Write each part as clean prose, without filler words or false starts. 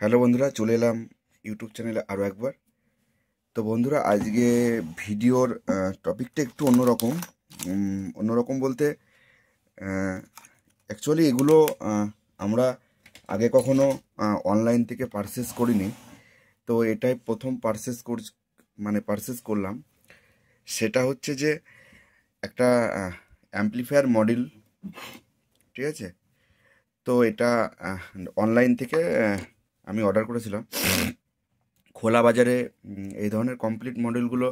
Hello বন্ধুরা, চলে এলাম ইউটিউব চ্যানেলে আরও একবার। তো বন্ধুরা, আজকে ভিডিওর টপিকটা একটু অন্যরকম। অন্যরকম বলতে অ্যাকচুয়ালি এগুলো আমরা আগে কখনো অনলাইন থেকে পারচেস করিনি। তো এটাই প্রথম পারচেস করলাম। সেটা হচ্ছে যে একটা অ্যাম্পলিফায়ার মডেল, ঠিক আছে। তো এটা অনলাইন থেকে আমি অর্ডার করেছিলাম। খোলা বাজারে এই ধরনের কমপ্লিট মডেলগুলো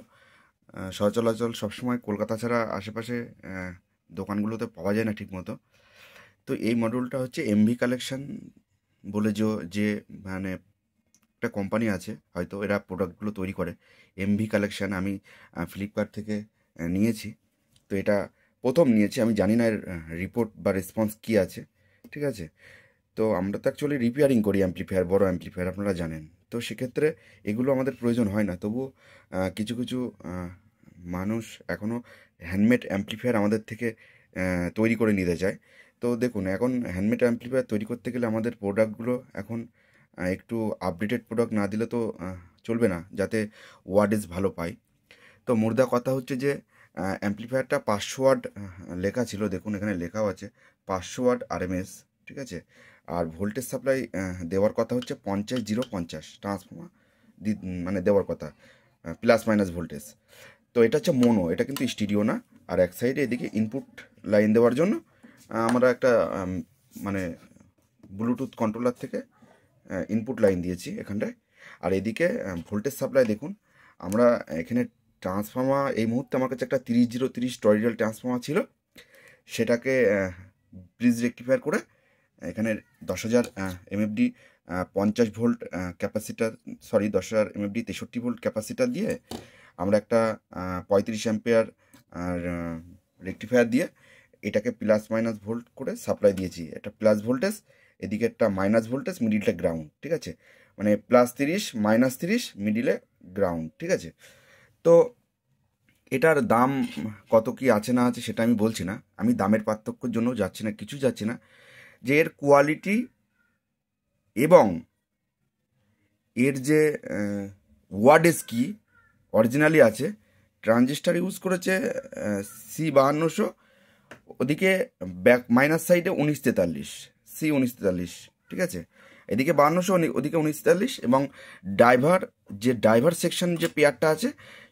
সচরাচর সবসময় কলকাতা ছাড়া আশেপাশে দোকানগুলোতে পাওয়া যায় না ঠিকমতো। তো এই মডেলটা হচ্ছে এমভি কালেকশন বলে যে মানে একটা কোম্পানি আছে, হয়তো এরা প্রোডাক্টগুলো তৈরি করে। এমভি কালেকশন আমি ফ্লিপকার্ট থেকে নিয়েছি। তো এটা প্রথম নিয়েছি, আমি জানি না এর রিপোর্ট বা রেসপন্স কী আছে, ঠিক আছে। তো আমরা তো অ্যাকচুয়ালি রিপেয়ারিং করি অ্যাম্পলিফায়ার, বড় অ্যাম্পলিফায়ার, আপনারা জানেন। তো সেক্ষেত্রে এগুলো আমাদের প্রয়োজন হয় না, তবুও কিছু কিছু মানুষ এখনও হ্যান্ডমেড অ্যাম্পলিফায়ার আমাদের থেকে তৈরি করে নিতে চায়। তো দেখুন, এখন হ্যান্ডমেড অ্যাম্পলিফায়ার তৈরি করতে গেলে আমাদের প্রোডাক্টগুলো এখন একটু আপডেটেড প্রোডাক্ট না দিলে তো চলবে না, যাতে ওয়াটেজ ভালো পাই। তো মুর্দা কথা হচ্ছে যে অ্যাম্পলিফায়ারটা 500 ওয়াট লেখা ছিল, দেখুন এখানে লেখাও আছে 500 ওয়াট আরএমএস, ঠিক আছে। আর ভোল্টেজ সাপ্লাই দেওয়ার কথা হচ্ছে 50-0-50 ট্রান্সফর্মার মানে দেওয়ার কথা, প্লাস মাইনাস ভোল্টেজ। তো এটা হচ্ছে মোনো, এটা কিন্তু স্টিরিও না। আর এক সাইডে এদিকে ইনপুট লাইন দেওয়ার জন্য আমরা একটা মানে ব্লুটুথ কন্ট্রোলার থেকে ইনপুট লাইন দিয়েছি এখানটায়। আর এদিকে ভোল্টেজ সাপ্লাই দেখুন, আমরা এখানে ট্রান্সফর্মার এই মুহূর্তে আমার কাছে একটা 30-0-30 টরিডাল ট্রান্সফর্মার ছিল, সেটাকে ব্রিজ রেক্টিফায়ার করে এখানে 10,000 MFD 50 volt capacitor, 10,000 MFD 63 volt capacitor দিয়ে আমরা একটা 35 অ্যাম্পিয়ার আর রেক্টিফায়ার দিয়ে এটাকে প্লাস মাইনাস ভোল্ট করে সাপ্লাই দিয়েছি। একটা প্লাস ভোল্টেজ, এদিকে একটা মাইনাস ভোল্টেজ, মিডিলটা গ্রাউন্ড, ঠিক আছে। মানে +30 -30 মিডিলে গ্রাউন্ড, ঠিক আছে। তো এটার দাম কত কি আছে না আছে সেটা আমি বলছি না, আমি দামের পার্থক্যের জন্য যাচ্ছি না, কিছু যাচ্ছি না, যে এর কোয়ালিটি এবং এর যে ওয়ার্ডেজ কি অরিজিনালি আছে। ট্রানজিস্টার ইউজ করেছে C5200, ওদিকে ব্যাক মাইনাস সাইডে 1943, C1943, ঠিক আছে। এদিকে 5200, ওদিকে 1943, এবং ড্রাইভার সেকশন যে পেয়ারটা আছে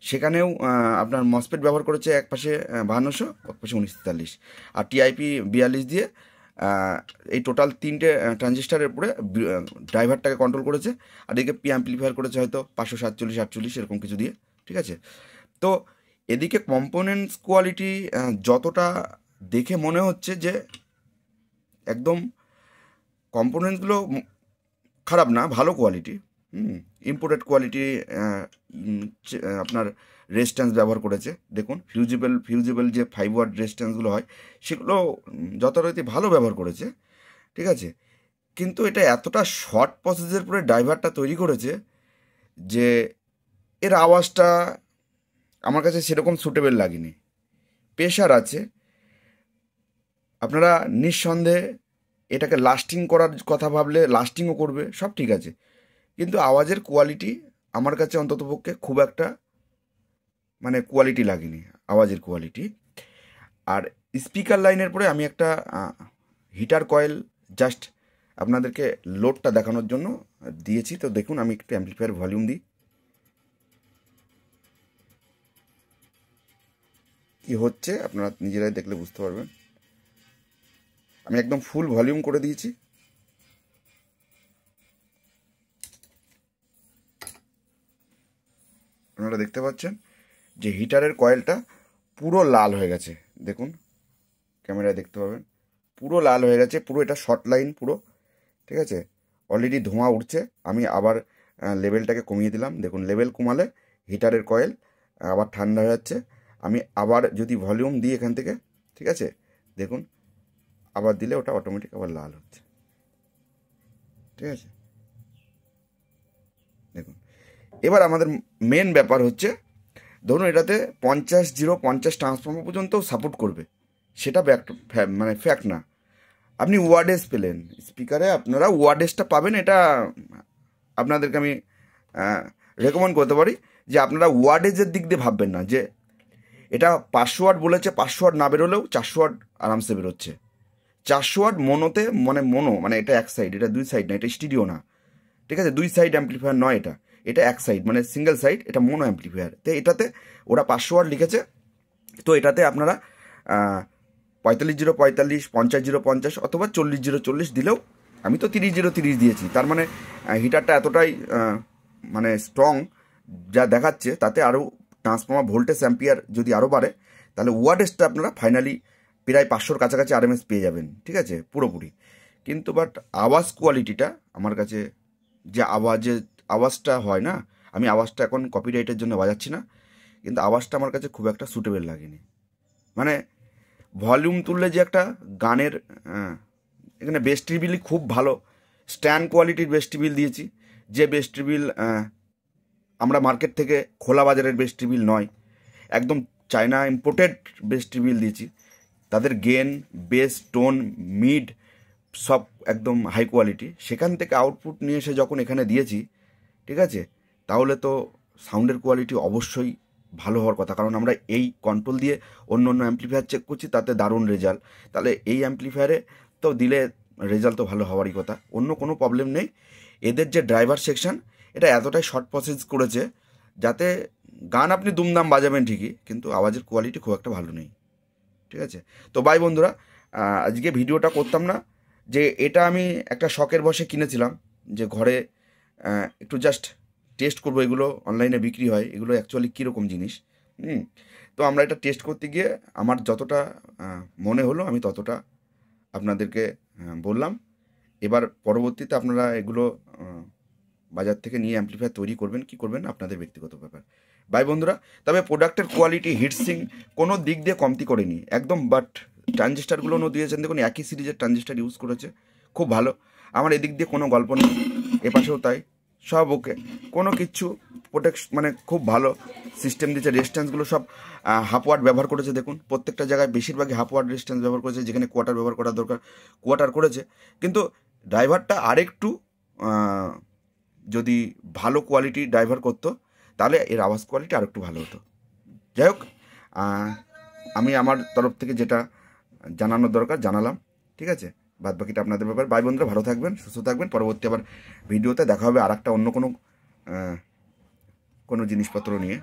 সেখানেও আপনার মসপেট ব্যবহার করেছে, এক পাশে 5200, এক পাশে 1943, আর টিআইপি 42 দিয়ে এই টোটাল 3টে ট্রানজিস্টারের উপরে ড্রাইভারটাকে কন্ট্রোল করেছে। আর এদিকে পি অ্যাম্পলিফায়ার করেছে হয়তো 547-48 এরকম কিছু দিয়ে, ঠিক আছে। তো এদিকে কম্পোনেন্টস কোয়ালিটি যতটা দেখে মনে হচ্ছে যে একদম কম্পোনেন্টসগুলো খারাপ না, ভালো কোয়ালিটি, ইম্পোর্টেড কোয়ালিটি। আপনার রেজিস্ট্যান্স ব্যবহার করেছে, দেখুন ফিউজেবল যে 5 ওয়াট রেজিস্ট্যান্সগুলো হয় সেগুলো যথারীতি ভালো ব্যবহার করেছে, ঠিক আছে। কিন্তু এটা এতটা শর্ট প্রসেসের পরে ড্রাইভারটা তৈরি করেছে যে এর আওয়াজটা আমার কাছে সেরকম সুটেবল লাগেনি। প্রেশার আছে, আপনারা নিঃসন্দেহে এটাকে লাস্টিং করার কথা ভাবলে লাস্টিংও করবে, সব ঠিক আছে, কিন্তু আওয়াজের কোয়ালিটি আমার কাছে অন্ততপক্ষে খুব একটা মানে কোয়ালিটি লাগেনি, আওয়াজের কোয়ালিটি। আর স্পিকার লাইনের পরে আমি একটা হিটার কয়েল জাস্ট আপনাদেরকে লোডটা দেখানোর জন্য দিয়েছি। তো দেখুন, আমি একটু অ্যাম্পলিফায়ার ভলিউম দিই, কি হচ্ছে আপনারা নিজেরাই দেখলে বুঝতে পারবেন। আমি একদম ফুল ভলিউম করে দিয়েছি। আপনারা দেখতে পাচ্ছেন যে হিটারের কয়েলটা পুরো লাল হয়ে গেছে, দেখুন ক্যামেরায় দেখতে পাবেন, পুরো লাল হয়ে গেছে, পুরো এটা শর্ট লাইন পুরো, ঠিক আছে। অলরেডি ধোঁয়া উঠছে, আমি আবার লেভেলটাকে কমিয়ে দিলাম, দেখুন লেভেল কমালে হিটারের কয়েল আবার ঠান্ডা হয়ে যাচ্ছে। আমি আবার যদি ভলিউম দিই এখান থেকে, ঠিক আছে, দেখুন আবার দিলে ওটা অটোমেটিক আবার লাল হচ্ছে, ঠিক আছে। দেখুন, এবার আমাদের মেন ব্যাপার হচ্ছে, ধরুন এটাতে 50-0-50 ট্রান্সফর্মার পর্যন্ত সাপোর্ট করবে, সেটা মানে ফ্যাক্ট না। আপনি ওয়ার্ডেজ পেলেন স্পিকারে, আপনারা ওয়ার্ডেজটা পাবেন, এটা আপনাদেরকে আমি রেকমেন্ড করতে পারি যে আপনারা ওয়ার্ডেজের দিক দিয়ে ভাববেন না, যে এটা 500 ওয়াট বলেছে, 500 ওয়াট না বেরোলেও 400 ওয়াট আরামসে বেরোচ্ছে। 400 ওয়াট মোনোতে, মানে এটা এক সাইড, এটা দুই সাইড না, এটা স্টিরিও না, ঠিক আছে, দুই সাইড অ্যাম্পলিফায়ার নয়, এটা এক সাইড, মানে সিঙ্গেল সাইড, এটা মোনো অ্যাম্পলিফায়ার। তো এটাতে ওরা 500 ওয়াট লিখেছে, তো এটাতে আপনারা 45-0-45, 50-0-50 অথবা 40-0-40 দিলেও, আমি তো 30-0-30 দিয়েছি, তার মানে হিটারটা এতটাই মানে স্ট্রং যা দেখাচ্ছে, তাতে আরও ট্রান্সফর্মার ভোল্টেজ অ্যাম্পিয়ার যদি আরও বাড়ে, তাহলে ওয়াটেজটা আপনারা ফাইনালি প্রায় 500-র কাছাকাছি আরএমএস পেয়ে যাবেন, ঠিক আছে, পুরোপুরি। কিন্তু বাট আওয়াজ কোয়ালিটিটা আমার কাছে, যে আওয়াজটা হয় না, আমি আওয়াজটা এখন কপিরাইটের জন্য বাজাচ্ছি না, কিন্তু আওয়াজটা আমার কাছে খুব একটা সুটেবল লাগেনি। মানে ভলিউম তুললে যে একটা গানের, এখানে বেস ট্রিবিলই খুব ভালো, স্ট্যান্ড কোয়ালিটির বেস ট্রিবিল দিয়েছি, যে বেস ট্রিবিল আমরা মার্কেট থেকে খোলা বাজারের বেস ট্রিবিল নয়, একদম চায়না ইম্পোর্টেড বেস ট্রিবিল দিয়েছি। তাদের গেন, বেস, টোন, মিড সব একদম হাই কোয়ালিটি। সেখান থেকে আউটপুট নিয়ে এসে যখন এখানে দিয়েছি, ঠিক আছে, তাহলে তো সাউন্ডের কোয়ালিটি অবশ্যই ভালো হওয়ার কথা, কারণ আমরা এই কন্ট্রোল দিয়ে অন্য অন্য অ্যাম্পলিফায়ার চেক করছি, তাতে দারুণ রেজাল্ট। তাহলে এই অ্যাম্পলিফায়ারে তো দিলে রেজাল্ট তো ভালো হওয়ারই কথা, অন্য কোনো প্রবলেম নেই। এদের যে ড্রাইভার সেকশন, এটা এতটাই শর্ট প্রসেস করেছে যাতে গান আপনি দুমদাম বাজাবেন ঠিকই, কিন্তু আওয়াজের কোয়ালিটি খুব একটা ভালো নেই, ঠিক আছে। তো বাই বন্ধুরা, আজকে ভিডিওটা করতাম না, যে এটা আমি একটা শখের বশে কিনেছিলাম, যে ঘরে একটু জাস্ট টেস্ট করবো, এগুলো অনলাইনে বিক্রি হয়, এগুলো অ্যাকচুয়ালি কীরকম জিনিস। তো আমরা এটা টেস্ট করতে গিয়ে আমার যতটা মনে হলো আমি ততটা আপনাদেরকে বললাম। এবার পরবর্তীতে আপনারা এগুলো বাজার থেকে নিয়ে অ্যাম্পলিফায়ার তৈরি করবেন কি করবেন আপনাদের ব্যক্তিগত ব্যাপার। বাই বন্ধুরা, তবে প্রোডাক্টের কোয়ালিটি, হিটসিং কোনো দিক দিয়ে কমতি করেনি একদম। বাট ট্রানজিস্টারগুলো দিয়েছেন, দেখুন একই সিরিজের ট্রানজিস্টার ইউজ করেছে, খুব ভালো। আমার এদিক দিয়ে কোনো গল্প নেই, এপাশেও তাই, সব ওকে, কোনো কিছু মানে খুব ভালো সিস্টেম দিয়েছে। রেজিস্ট্যান্সগুলো সব হাফ ওয়াট ব্যবহার করেছে, দেখুন প্রত্যেকটা জায়গায় বেশিরভাগই হাফ ওয়াট রেজিস্ট্যান্স ব্যবহার করেছে, যেখানে কোয়ার্টার ব্যবহার করা দরকার কোয়ার্টার করেছে। কিন্তু ড্রাইভারটা আরেকটু যদি ভালো কোয়ালিটি ড্রাইভার করতো, তাহলে এর আওয়াজ কোয়ালিটি আরেকটু ভালো হতো। যাই হোক, আমি আমার তরফ থেকে যেটা জানানোর দরকার জানালাম, ঠিক আছে, বাদ বাকিটা আপনাদের ব্যাপার। বাই বন্ধুরা, ভালো থাকবেন, সুস্থ থাকবেন। পরবর্তী আবার ভিডিওতে দেখা হবে আর একটা অন্য কোনো জিনিসপত্র নিয়ে।